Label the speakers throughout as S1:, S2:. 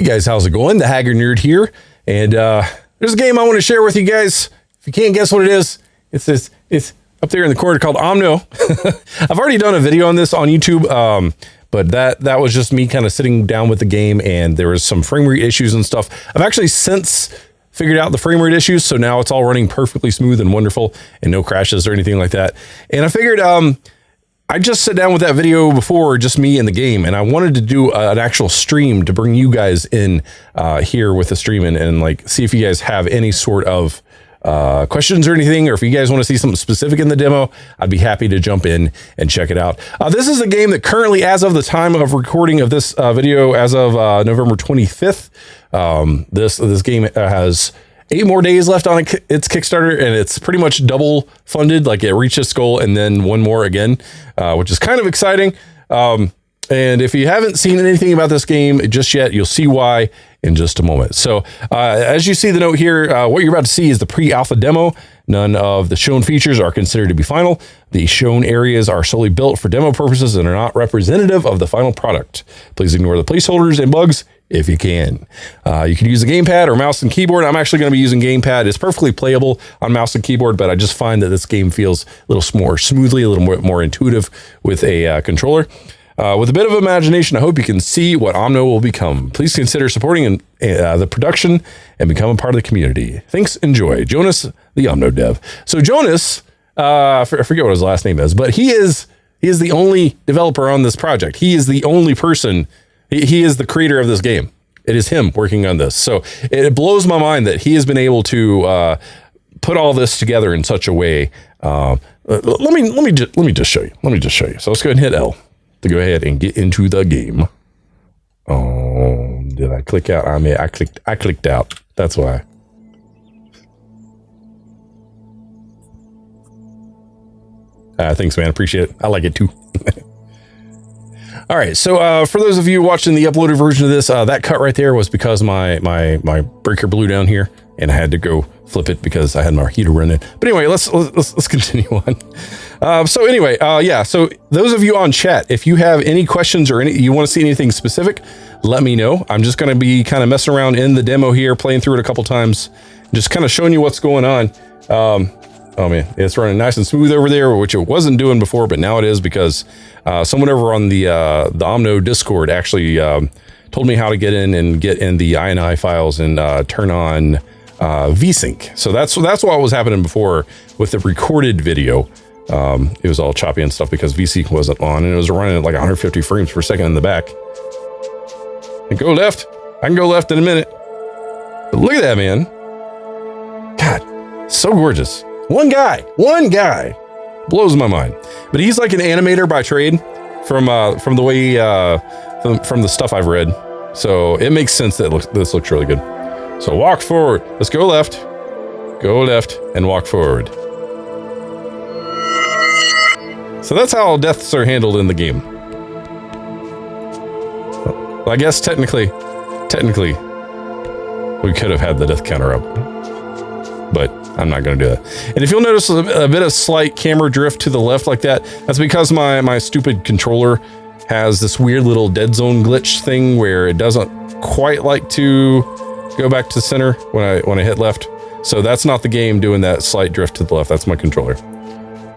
S1: Hey guys, how's it going? The Haggard Nerd here, and there's a game I want to share with you guys. If you can't guess what it is, it's up there in the corner called Omno. I've already done a video on this on YouTube, but that was just me kind of sitting down with the game, and there was some frame rate issues and stuff. I've actually since figured out the frame rate issues, so now it's all running perfectly smooth and wonderful, and no crashes or anything like that. And I figured I just sat down with that video before, just me and the game, and I wanted to do an actual stream to bring you guys in here with the stream and like see if you guys have any sort of questions or anything, or if you guys want to see something specific in the demo, I'd be happy to jump in and check it out. This is a game that currently, as of the time of recording of this video, as of November 25th, this game has 8 more days left on its Kickstarter, and it's pretty much double funded. Like, it reached its goal and then one more again, which is kind of exciting. And if you haven't seen anything about this game just yet, you'll see why in just a moment. So as you see the note here, what you're about to see is the pre-alpha demo. None of the shown features are considered to be final. The shown areas are solely built for demo purposes and are not representative of the final product. Please ignore the placeholders and bugs if you can. You can use a gamepad or mouse and keyboard. I'm actually going to be using gamepad. It's perfectly playable on mouse and keyboard, but I just find that this game feels a little more smoothly, a little more intuitive with a controller. With a bit of imagination, I hope you can see what Omno will become. Please consider supporting the production and become a part of the community. Thanks, enjoy. Jonas, the Omno dev. So Jonas, I forget what his last name is, but he is the only developer on this project. He is the only person. He is the creator of this game. It is him working on this. So it blows my mind that he has been able to put all this together in such a way. Let me just show you. So let's go ahead and hit L to go ahead and get into the game. Oh, did I click out? I mean, I clicked out. That's why. Thanks, man. Appreciate it. I like it too. All right. So for those of you watching the uploaded version of this, that cut right there was because my breaker blew down here, and I had to go flip it because I had my heater running. But anyway, let's continue on. So anyway, yeah. So those of you on chat, if you have any questions or you want to see anything specific, let me know. I'm just going to be kind of messing around in the demo here, playing through it a couple times, just kind of showing you what's going on. Oh man, it's running nice and smooth over there, which it wasn't doing before, but now it is because someone over on the Omno Discord actually told me how to get in the INI files and turn on VSync. So that's what was happening before with the recorded video. It was all choppy and stuff because VSync wasn't on, and it was running at like 150 frames per second in the back. And go left. I can go left in a minute. But look at that, man. God, so gorgeous. One guy blows my mind. But he's like an animator by trade from the way from the stuff I've read. So it makes sense that this looks really good. So walk forward. Let's go left, and walk forward. So that's how deaths are handled in the game. Well, I guess technically, we could have had the death counter up, but I'm not going to do that. And if you'll notice a bit of slight camera drift to the left like that, that's because my stupid controller has this weird little dead zone glitch thing where it doesn't quite like to go back to center when I hit left. So that's not the game doing that slight drift to the left. That's my controller.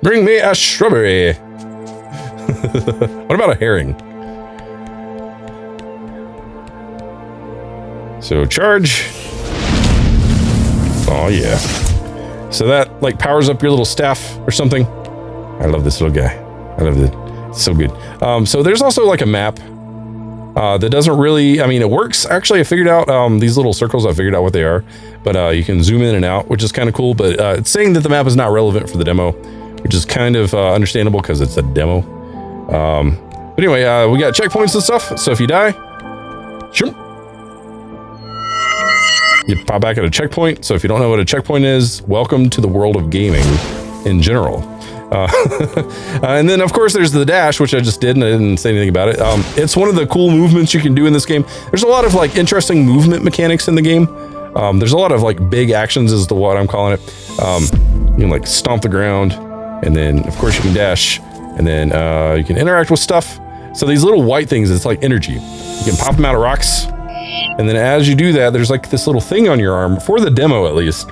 S1: Bring me a strawberry. What about a herring? So charge. Oh yeah. So that like powers up your little staff or something. I love this little guy. I love it. It's so good. So there's also like a map that doesn't really, I mean, it works. Actually, I figured out these little circles. I figured out what they are, but you can zoom in and out, which is kind of cool. But it's saying that the map is not relevant for the demo, which is kind of understandable because it's a demo. But anyway, we got checkpoints and stuff. So if you die, you pop back at a checkpoint. So if you don't know what a checkpoint is, welcome to the world of gaming in general. And then of course there's the dash, which I just did and I didn't say anything about it. It's one of the cool movements you can do in this game. There's a lot of like interesting movement mechanics in the game. There's a lot of like big actions is what I'm calling it. You can like stomp the ground, and then of course you can dash, and then you can interact with stuff. So these little white things, it's like energy. You can pop them out of rocks, And then as you do that, there's like this little thing on your arm, for the demo at least.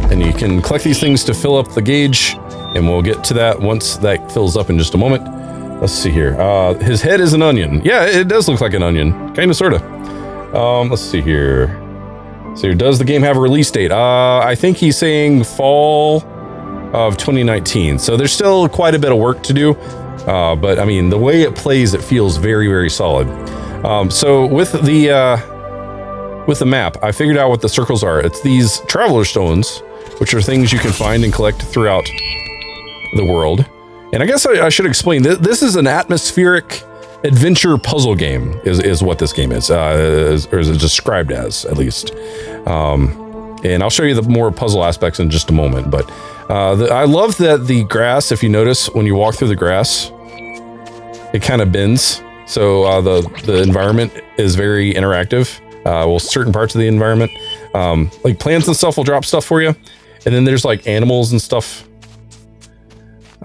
S1: And you can collect these things to fill up the gauge, and we'll get to that once that fills up in just a moment. Let's see here. His head is an onion. Yeah, it does look like an onion. Kind of, sort of. Let's see here. So does the game have a release date? I think he's saying fall of 2019. So there's still quite a bit of work to do. But I mean, the way it plays, it feels very, very solid. So with the map, I figured out what the circles are. It's these traveler stones, which are things you can find and collect throughout the world. And I guess I should explain, this is an atmospheric adventure puzzle game is what this game is, or is it described as, at least. And I'll show you the more puzzle aspects in just a moment. But I love that the grass, if you notice, when you walk through the grass, it kind of bends. So the environment is very interactive. Well, certain parts of the environment, like plants and stuff will drop stuff for you. And then there's like animals and stuff.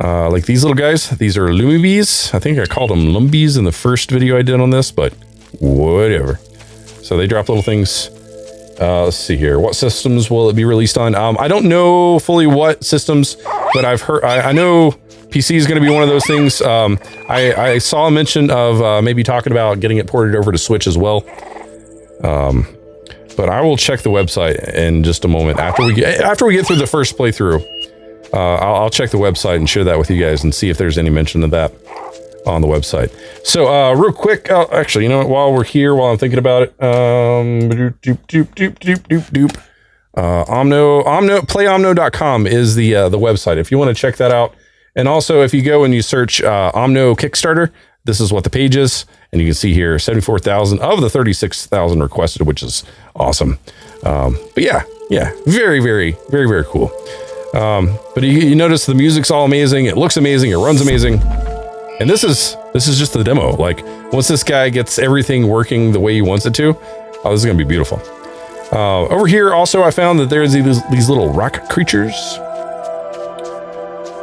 S1: Like these little guys, these are lumbies. I think I called them lumbies in the first video I did on this, but whatever. So they drop little things. Let's see here. What systems will it be released on? I don't know fully what systems, but I've heard, I know PC is going to be one of those things. I saw a mention of maybe talking about getting it ported over to Switch as well. But I will check the website in just a moment after we get through the first playthrough. I'll check the website and share that with you guys and see if there's any mention of that on the website. So real quick, actually, you know what, while we're here, while I'm thinking about it, playomno.com is the website if you want to check that out. And also, if you go and you search Omno Kickstarter, this is what the page is, and you can see here 74,000 of the 36,000 requested, which is awesome. But yeah, very, very, very, very cool. But you notice the music's all amazing. It looks amazing. It runs amazing. And this is just the demo. Like, once this guy gets everything working the way he wants it to, oh, this is going to be beautiful. Over here, also, I found that there's these little rock creatures.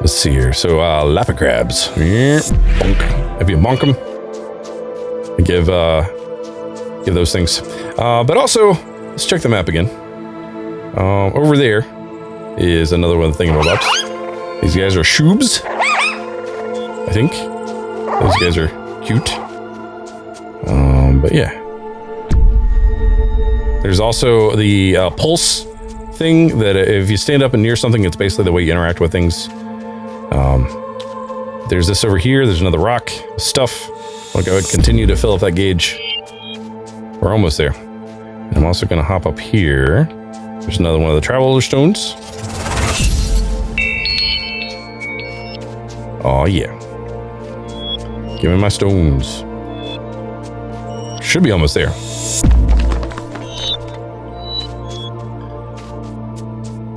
S1: Let's see here. So, lava crabs. If you bonk them, and give those things. But also, let's check the map again. Over there is another one of the thingamabobs. These guys are shoobs, I think. Those guys are cute. But yeah. There's also the pulse thing that if you stand up and near something, it's basically the way you interact with things. There's this over here. There's another rock. Stuff. I'll go ahead and continue to fill up that gauge. We're almost there. And I'm also going to hop up here. There's another one of the traveler stones. Oh yeah. Give me my stones. Should be almost there.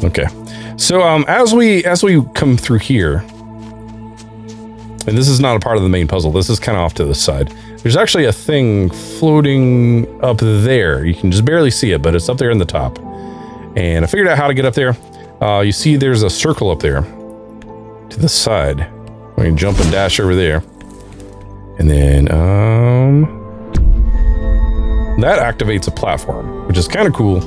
S1: Okay. So as we come through here, and this is not a part of the main puzzle, this is kind of off to the side. There's actually a thing floating up there. You can just barely see it, but it's up there in the top. And I figured out how to get up there. You see there's a circle up there to the side. We can jump and dash over there. And then that activates a platform, which is kind of cool.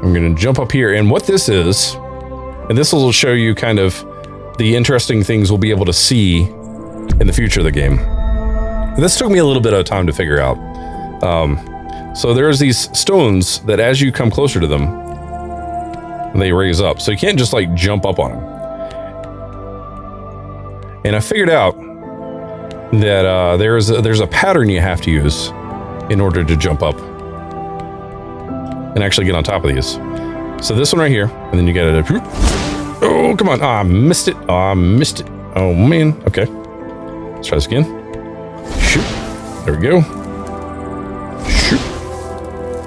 S1: I'm going to jump up here, and what this is, and this will show you kind of the interesting things we'll be able to see in the future of the game. And this took me a little bit of time to figure out. So there's these stones that as you come closer to them, they raise up. So you can't just like jump up on them. And I figured out that there's a pattern you have to use in order to jump up and actually get on top of these. So this one right here, and then you get it. Oh, come on. Oh, I missed it. Oh, man. Okay. Let's try this again. Shoot. There we go. Shoot.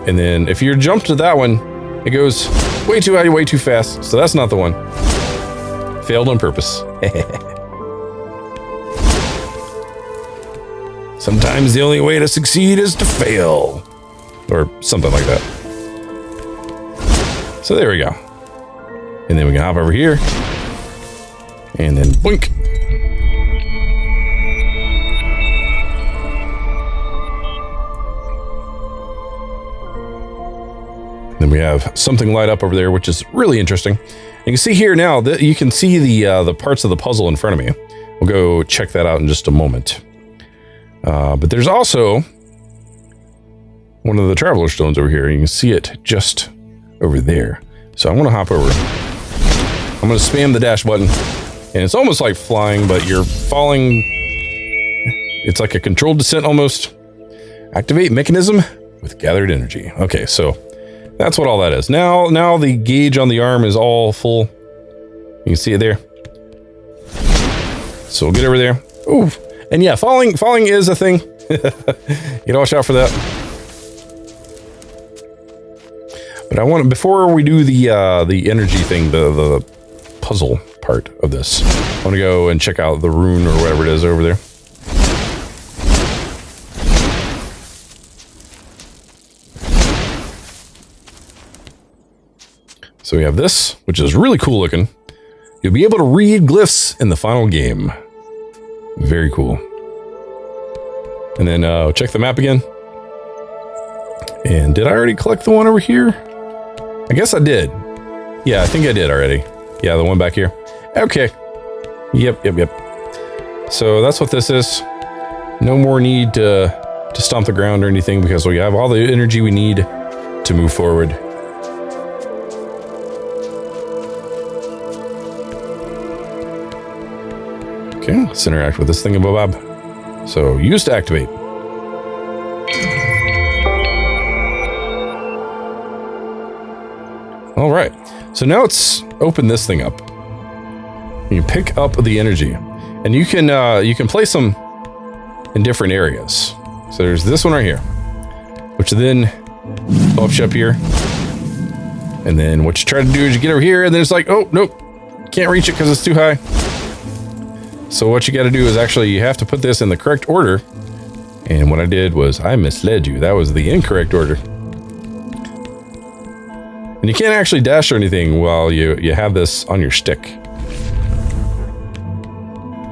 S1: And then if you jump to that one, it goes way too high, way too fast. So that's not the one. Failed on purpose. Sometimes the only way to succeed is to fail. Or something like that. So there we go. And then we can hop over here. And then boink. Then we have something light up over there, which is really interesting. You can see here now that you can see the parts of the puzzle in front of me. We'll go check that out in just a moment. But there's also one of the traveler stones over here. You can see it just over there. So I'm going to hop over. I'm going to spam the dash button. And it's almost like flying, but you're falling. It's like a controlled descent almost. Activate mechanism with gathered energy. Okay, so that's what all that is. Now the gauge on the arm is all full. You can see it there. So we'll get over there. Ooh, and yeah, falling is a thing. You gotta watch out for that. But I want to, before we do the energy thing, the puzzle part of this, I want to go and check out the rune or whatever it is over there. So we have this, which is really cool looking. You'll be able to read glyphs in the final game. Very cool. And then check the map again. And did I already collect the one over here? I guess I did. Yeah, I think I did already. Yeah, the one back here. Okay. Yep. So that's what this is. No more need to stomp the ground or anything because we have all the energy we need to move forward. Okay, let's interact with this thingamabob. So, use to activate. All right, so now let's open this thing up. You pick up the energy, and you can place them in different areas. So there's this one right here, which then pops you up here, and then what you try to do is you get over here, and then it's like, oh nope, can't reach it because it's too high. So what you got to do is actually you have to put this in the correct order. And what I did was I misled you. That was the incorrect order. And you can't actually dash or anything while you have this on your stick.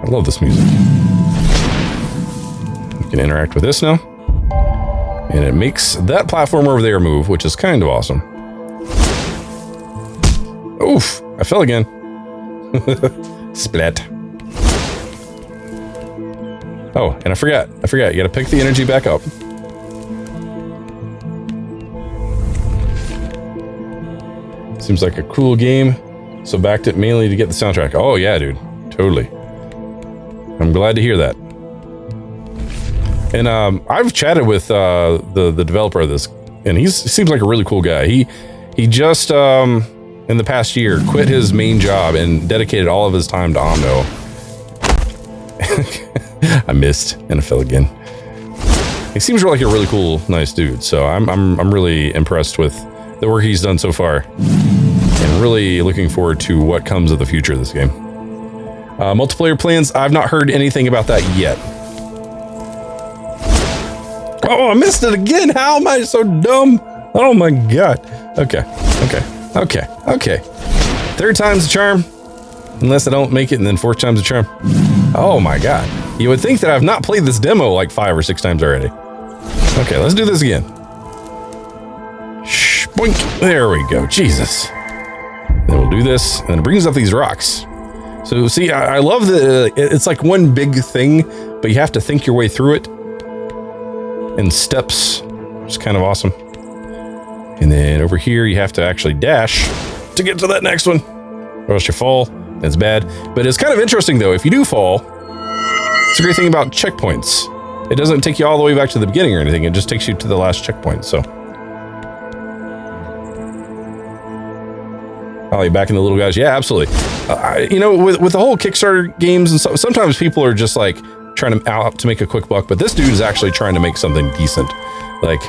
S1: I love this music. You can interact with this now. And it makes that platform over there move, which is kind of awesome. Oof, I fell again. Splat. Oh, and I forgot. You gotta pick the energy back up. Seems like a cool game. So backed it mainly to get the soundtrack. Oh yeah, dude. Totally. I'm glad to hear that. And I've chatted with the developer of this, and he seems like a really cool guy. He just in the past year quit his main job and dedicated all of his time to Omno. I missed and I fell again. He seems like a really cool, nice dude. So I'm really impressed with the work he's done so far, and really looking forward to what comes of the future of this game. Multiplayer plans, I've not heard anything about that yet. Oh, I missed it again. How am I so dumb? Oh my god. Okay. Third time's the charm. Unless I don't make it, and then fourth time's the charm. Oh my god. You would think that I've not played this demo like 5 or 6 times already. Okay, let's do this again. Boink. There we go. Jesus. Then we'll do this, and then it brings up these rocks. So see, I love that it's like one big thing, but you have to think your way through it in steps. It's kind of awesome. And then over here, you have to actually dash to get to that next one, or else you fall. That's bad. But it's kind of interesting, though. If you do fall, it's a great thing about checkpoints. It doesn't take you all the way back to the beginning or anything. It just takes you to the last checkpoint. So, oh, you back in the little guys? Yeah, absolutely. You know, with the whole Kickstarter games and stuff, sometimes people are just like trying to make a quick buck, but this dude is actually trying to make something decent. Like,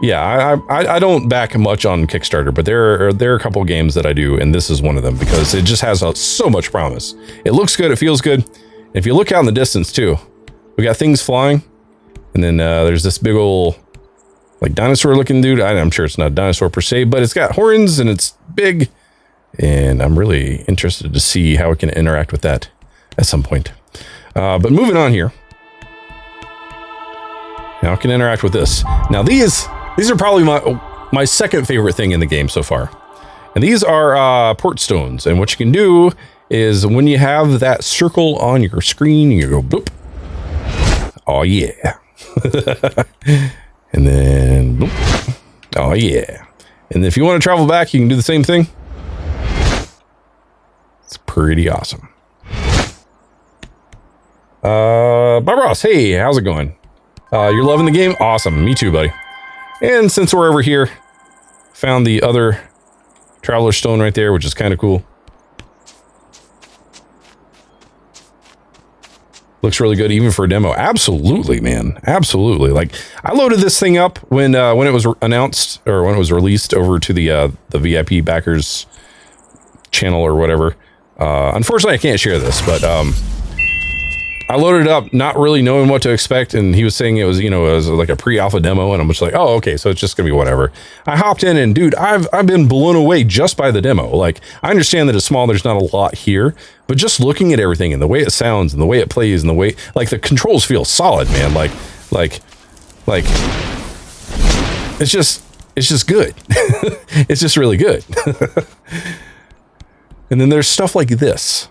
S1: yeah, I don't back much on Kickstarter, but there are a couple games that I do, and this is one of them because it just has so much promise. It looks good, it feels good. And if you look out in the distance too, we got things flying, and then there's this big old like dinosaur looking dude. I'm sure it's not a dinosaur per se, but it's got horns and it's big, and I'm really interested to see how we can interact with that at some point. But moving on here. Now I can interact with this. Now these are probably my second favorite thing in the game so far. And these are port stones. And what you can do is when you have that circle on your screen, you go bloop. Oh, yeah. And then bloop. Oh, yeah. And if you want to travel back, you can do the same thing. It's pretty awesome. Bob Ross, hey, how's it going? You're loving the game? Awesome. Me too, buddy. And since we're over here, found the other Traveler Stone right there, which is kind of cool. Looks really good, even for a demo. Absolutely, man. Absolutely. Like, I loaded this thing up when it was announced, or when it was released over to the VIP backers channel or whatever. Unfortunately, I can't share this, but I loaded it up not really knowing what to expect, and he was saying it was, you know, it was like a pre-alpha demo, and I'm just like, oh, okay, so it's just gonna be whatever. I hopped in, and dude, I've been blown away just by the demo. Like, I understand that it's small, there's not a lot here, but just looking at everything and the way it sounds and the way it plays and the way, like, the controls feel solid, man. Like it's just good. It's just really good. And then there's stuff like this.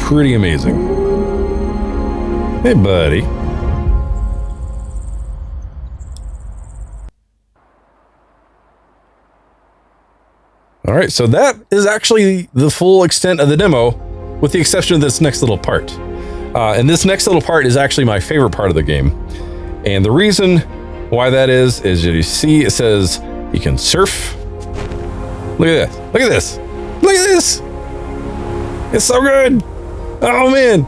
S1: Pretty amazing. Hey, buddy. All right, so that is actually the full extent of the demo, with the exception of this next little part. And this next little part is actually my favorite part of the game. And the reason why that is you see it says you can surf. Look at this. Look at this. Look at this. It's so good. Oh man,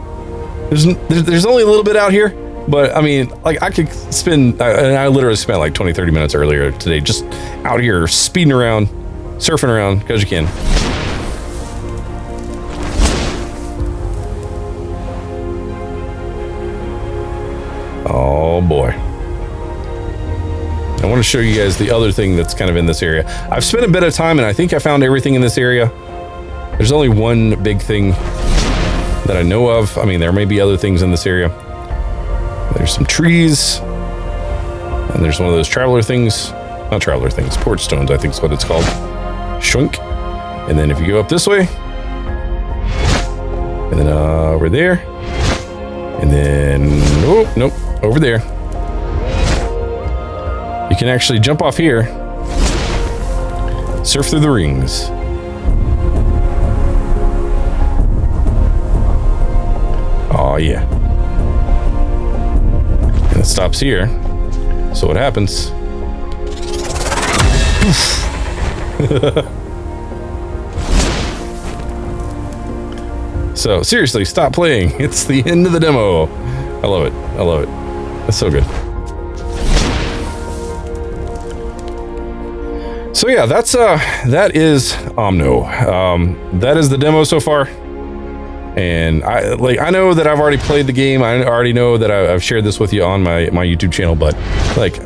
S1: there's only a little bit out here, but I mean, like, I could spend, and I literally spent like 20-30 minutes earlier today just out here speeding around, surfing around, because you can. Oh boy. I want to show you guys the other thing that's kind of in this area. I've spent a bit of time, and I think I found everything in this area. There's only one big thing that I know of. I mean, there may be other things in this area. There's some trees, and there's one of those traveler things. Not traveler things, port stones, I think is what it's called. Shunk. And then if you go up this way, and then over there, and then, oh, nope, over there. You can actually jump off here, surf through the rings. Oh yeah. And it stops here. So what happens? So seriously, stop playing. It's the end of the demo. I love it. I love it. That's so good. So yeah, that is Omno. That is the demo so far. And I know that I've already played the game. I already know that I've shared this with you on my YouTube channel, but like,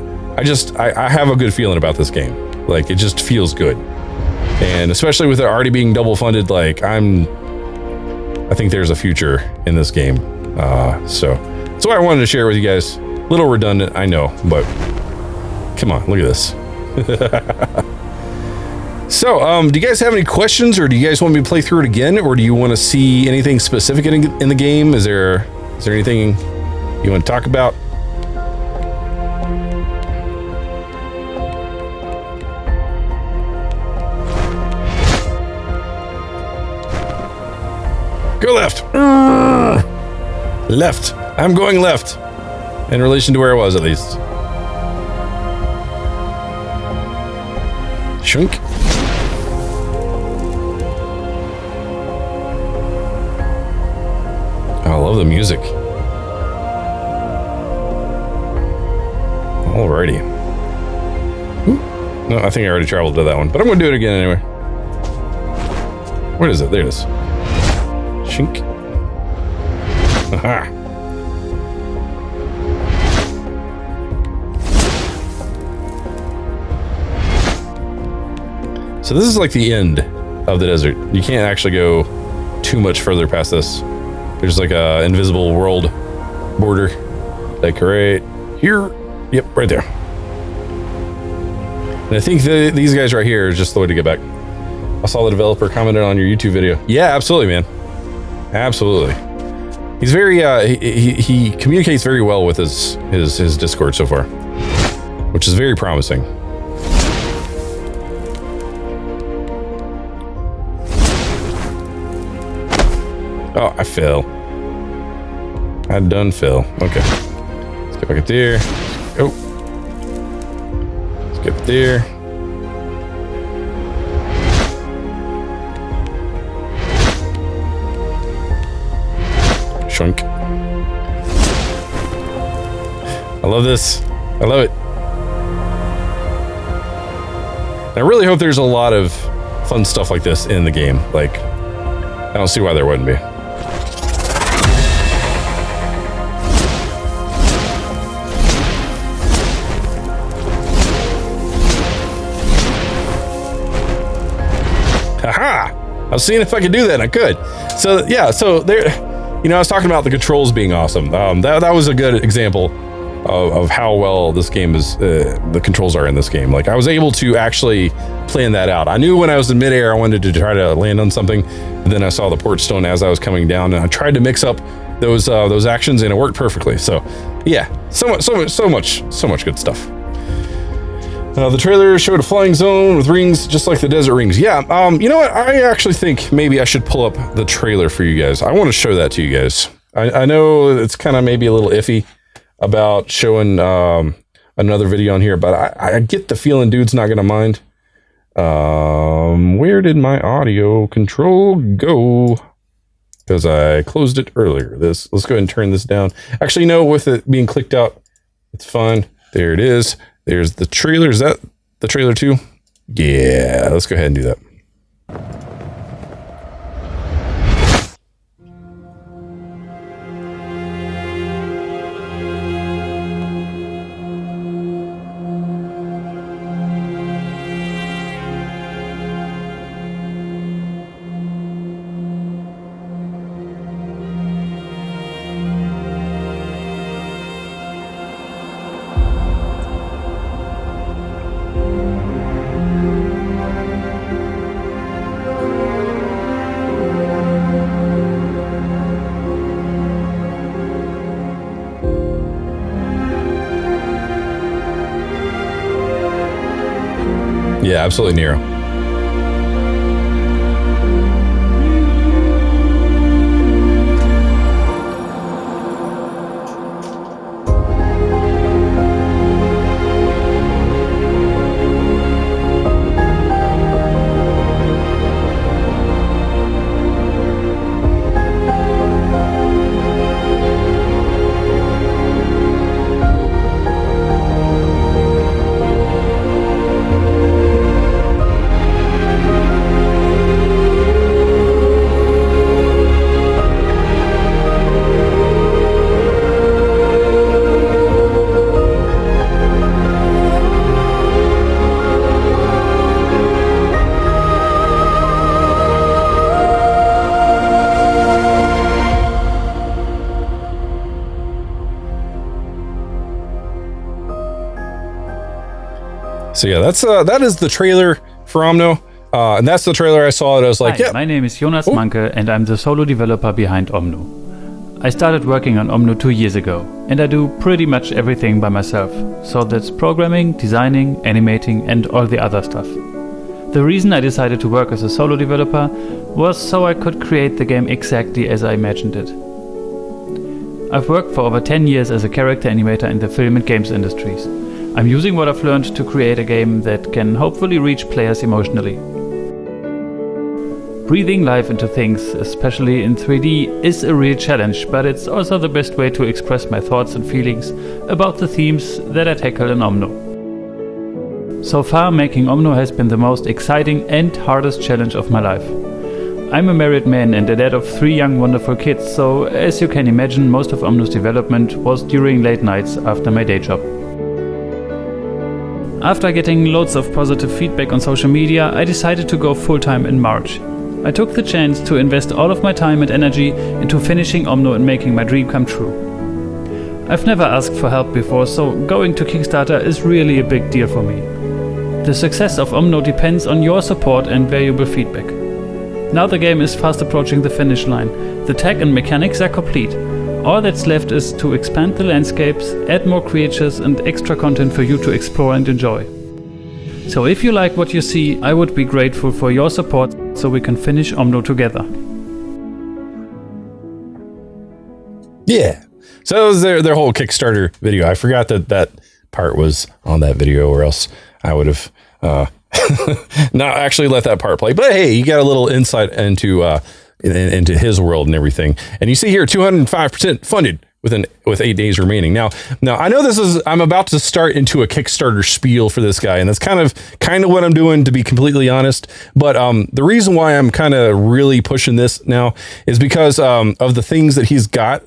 S1: I have a good feeling about this game. Like, it just feels good. And especially with it already being double funded, like, I think there's a future in this game. So that's why I wanted to share it with you guys. A little redundant, I know, but come on, look at this. So, do you guys have any questions, or do you guys want me to play through it again, or do you want to see anything specific in the game? Is there anything you want to talk about? Go left. Left. I'm going left. In relation to where I was, at least. Shunk. I love the music. Alrighty. No, I think I already traveled to that one, but I'm going to do it again anyway. Where is it? There it is. Shink. Aha. So this is like the end of the desert. You can't actually go too much further past this. There's like a invisible world border, like right here. Yep, right there. And I think these guys right here is just the way to get back. I saw the developer commented on your YouTube video. Yeah, absolutely, man. Absolutely. He's very, he communicates very well with his Discord so far, which is very promising. Oh, I fell. I done fell. Okay. Let's get back up there. Oh. Let's get up there. Shunk. I love this. I love it. I really hope there's a lot of fun stuff like this in the game. Like, I don't see why there wouldn't be. Haha! I was seeing if I could do that, and I could. So, yeah, so there, you know, I was talking about the controls being awesome. That was a good example of how well this game is, the controls are in this game. Like, I was able to actually plan that out. I knew when I was in midair, I wanted to try to land on something, and then I saw the port stone as I was coming down, and I tried to mix up those actions, and it worked perfectly. So, yeah, so much good stuff. The trailer showed a flying zone with rings, just like the desert rings. Yeah, you know what? I actually think maybe I should pull up the trailer for you guys. I want to show that to you guys. I know it's kind of maybe a little iffy about showing another video on here, but I get the feeling dude's not going to mind. Where did my audio control go? Because I closed it earlier. Let's go ahead and turn this down. Actually, no, with it being clicked out, it's fine. There it is. There's the trailer. Is that the trailer too? Yeah, let's go ahead and do that. Yeah, absolutely Nero. So yeah, that is the trailer for Omno, and that's the trailer I saw. And I was like,
S2: Hi, my name is Jonas Manke, and I'm the solo developer behind Omno. I started working on Omno 2 years ago, and I do pretty much everything by myself. So that's programming, designing, animating, and all the other stuff. The reason I decided to work as a solo developer was so I could create the game exactly as I imagined it. I've worked for over 10 years as a character animator in the film and games industries. I'm using what I've learned to create a game that can hopefully reach players emotionally. Breathing life into things, especially in 3D, is a real challenge, but it's also the best way to express my thoughts and feelings about the themes that I tackle in Omno. So far, making Omno has been the most exciting and hardest challenge of my life. I'm a married man and a dad of 3 young wonderful kids, so as you can imagine, most of Omno's development was during late nights after my day job. After getting loads of positive feedback on social media, I decided to go full-time in March. I took the chance to invest all of my time and energy into finishing Omno and making my dream come true. I've never asked for help before, so going to Kickstarter is really a big deal for me. The success of Omno depends on your support and valuable feedback. Now the game is fast approaching the finish line. The tech and mechanics are complete. All that's left is to expand the landscapes, add more creatures and extra content for you to explore and enjoy. So if you like what you see, I would be grateful for your support so we can finish Omno together.
S1: Yeah. So that was their whole Kickstarter video. I forgot that part was on that video, or else I would have not actually let that part play. But hey, you got a little insight into his world and everything. And you see here 205% funded with 8 days remaining. Now I know I'm about to start into a Kickstarter spiel for this guy, and that's kind of what I'm doing, to be completely honest. But the reason why I'm kind of really pushing this now is because of the things that he's got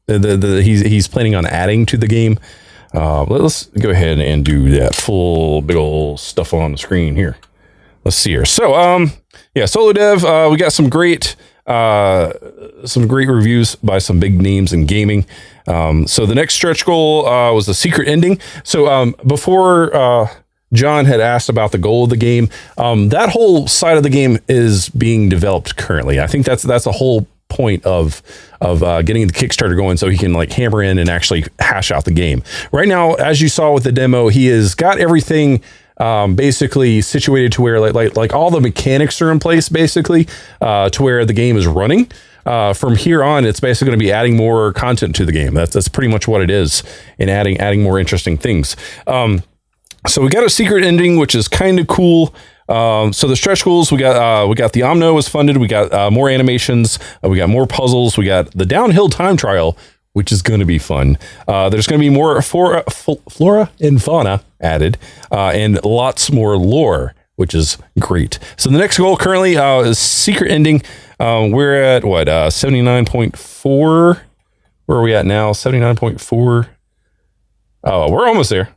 S1: he's planning on adding to the game. Let's go ahead and do that full big old stuff on the screen here. Let's see here. So, yeah, solo dev, we got some great reviews by some big names in gaming. So the next stretch goal was a secret ending. So before John had asked about the goal of the game, that whole side of the game is being developed currently. I think that's a whole point of getting the Kickstarter going, so he can like hammer in and actually hash out the game. Right now, as you saw with the demo, he has got everything basically situated to where like all the mechanics are in place, basically to where the game is running. From here on, it's basically going to be adding more content to the game. That's pretty much what it is, and adding more interesting things. So we got a secret ending, which is kind of cool. So the stretch goals, we got the Omno was funded. We got more animations. We got more puzzles. We got the downhill time trial, which is going to be fun. There's going to be more flora and fauna added, and lots more lore, which is great. So the next goal currently is secret ending. We're at what, 79.4? Where are we at now? 79.4. Oh, we're almost there.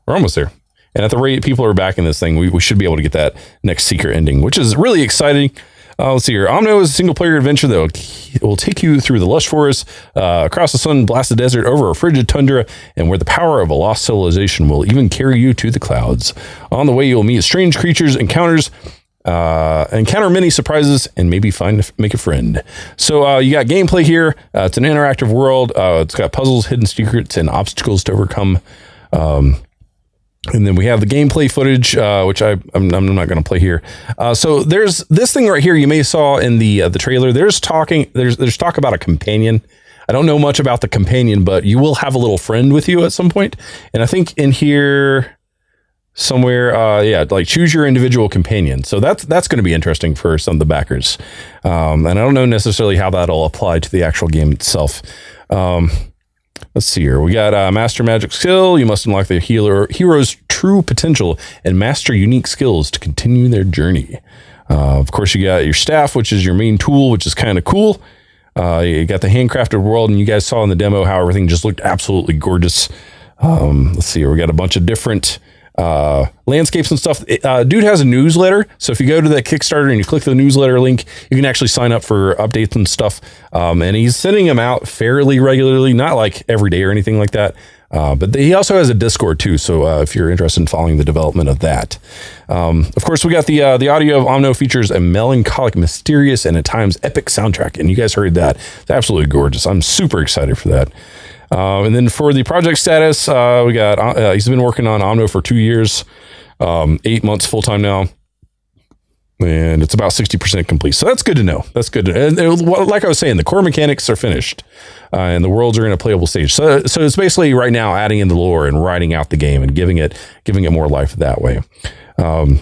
S1: And at the rate people are backing this thing, we should be able to get that next secret ending, which is really exciting. Let's see here. Omno is a single-player adventure that will take you through the lush forest, across the sun-blasted desert, over a frigid tundra, and where the power of a lost civilization will even carry you to the clouds. On the way, you'll meet strange creatures, encounter many surprises, and maybe make a friend. So you got gameplay here. It's an interactive world. It's got puzzles, hidden secrets, and obstacles to overcome. And then we have the gameplay footage, which I'm not going to play here. So there's this thing right here you may saw in the trailer. There's talk about a companion. I don't know much about the companion, but you will have a little friend with you at some point. And I think in here somewhere, like choose your individual companion. So that's going to be interesting for some of the backers. And I don't know necessarily how that'll apply to the actual game itself. Let's see here. We got master magic skill. You must unlock the hero's true potential and master unique skills to continue their journey. Of course, you got your staff, which is your main tool, which is kind of cool. You got the handcrafted world, and you guys saw in the demo how everything just looked absolutely gorgeous. Let's see here. We got a bunch of different landscapes and stuff. Dude has a newsletter, so if you go to that Kickstarter and you click the newsletter link, you can actually sign up for updates and stuff. And he's sending them out fairly regularly, not like every day or anything like that. But he also has a Discord too, so if you're interested in following the development of that. Of course, we got the audio of Omno features a melancholic, mysterious, and at times epic soundtrack, and you guys heard that. It's absolutely gorgeous. I'm super excited for that. And then for the project status, we got he's been working on Omno for 2 years, 8 months full time now, and it's about 60% complete. So that's good to know. That's good. And like I was saying, the core mechanics are finished, and the worlds are in a playable stage. So it's basically right now adding in the lore and writing out the game and giving it more life that way. Of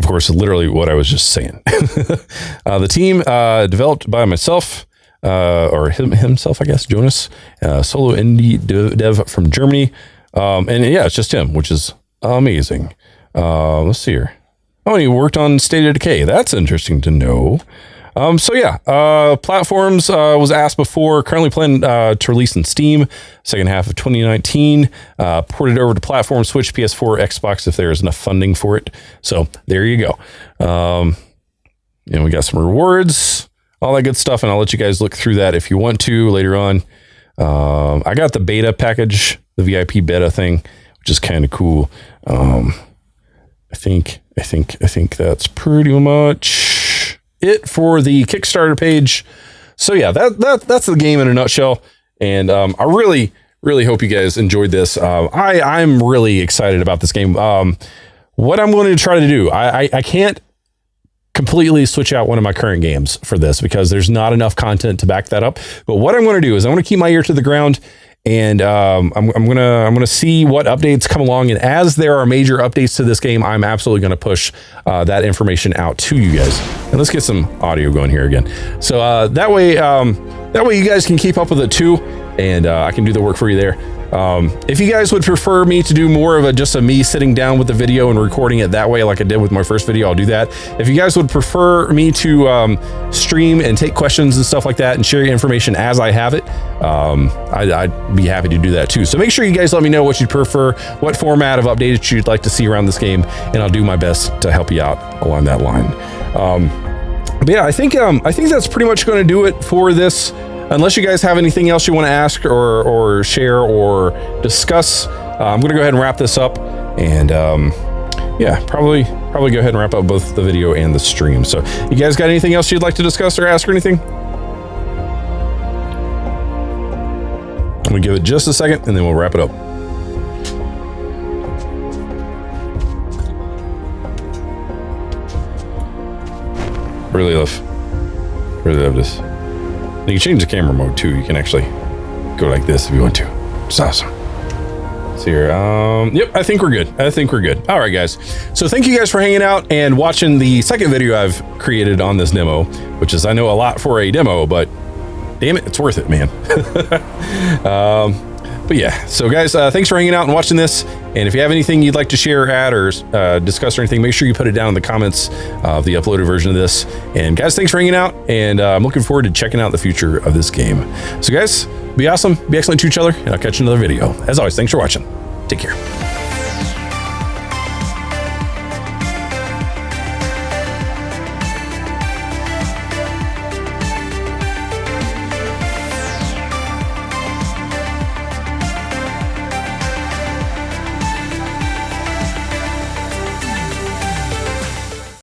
S1: course, literally what I was just saying. The team developed by myself. Or himself, I guess, Jonas, solo indie dev from Germany. And yeah, it's just him, which is amazing. Let's see here. Oh, and he worked on State of Decay. That's interesting to know. So yeah, platforms was asked before. Currently planned to release in Steam second half of 2019. Ported over to platform Switch, PS4, Xbox if there is enough funding for it. So there you go. We got some rewards, all that good stuff, and I'll let you guys look through that if you want to later on. I got the beta package, the VIP beta thing, which is kind of cool. I think that's pretty much it for the Kickstarter page. So yeah, that's the game in a nutshell. And I really hope you guys enjoyed this. I'm really excited about this game. What I'm going to try to do, I can't completely switch out one of my current games for this because there's not enough content to back that up. But what I'm going to do is I'm going to keep my ear to the ground, and I'm gonna see what updates come along. And as there are major updates to this game, I'm absolutely going to push that information out to you guys. And let's get some audio going here again. So that way you guys can keep up with it too, and I can do the work for you there. If you guys would prefer me to do more of just me sitting down with the video and recording it that way, like I did with my first video, I'll do that. If you guys would prefer me to stream and take questions and stuff like that and share information as I have it, I'd be happy to do that too. So make sure you guys let me know what you'd prefer, what format of updates you'd like to see around this game, and I'll do my best to help you out along that line. But yeah, I think that's pretty much going to do it for this. Unless you guys have anything else you want to ask or share or discuss, I'm going to go ahead and wrap this up. And yeah, probably go ahead and wrap up both the video and the stream. So you guys got anything else you'd like to discuss or ask or anything? I'm going to give it just a second and then we'll wrap it up. Really love this. You can change the camera mode too. You can actually go like this if you want to. It's awesome. So here, yep, I think we're good. All right, guys. So thank you guys for hanging out and watching the second video I've created on this demo, which is, I know, a lot for a demo, but damn it, it's worth it, man. But yeah, so guys, thanks for hanging out and watching this. And if you have anything you'd like to share, add, or discuss or anything, make sure you put it down in the comments of the uploaded version of this. And guys, thanks for hanging out, and I'm looking forward to checking out the future of this game. So guys, be awesome, be excellent to each other, and I'll catch you in another video. As always, thanks for watching. Take care.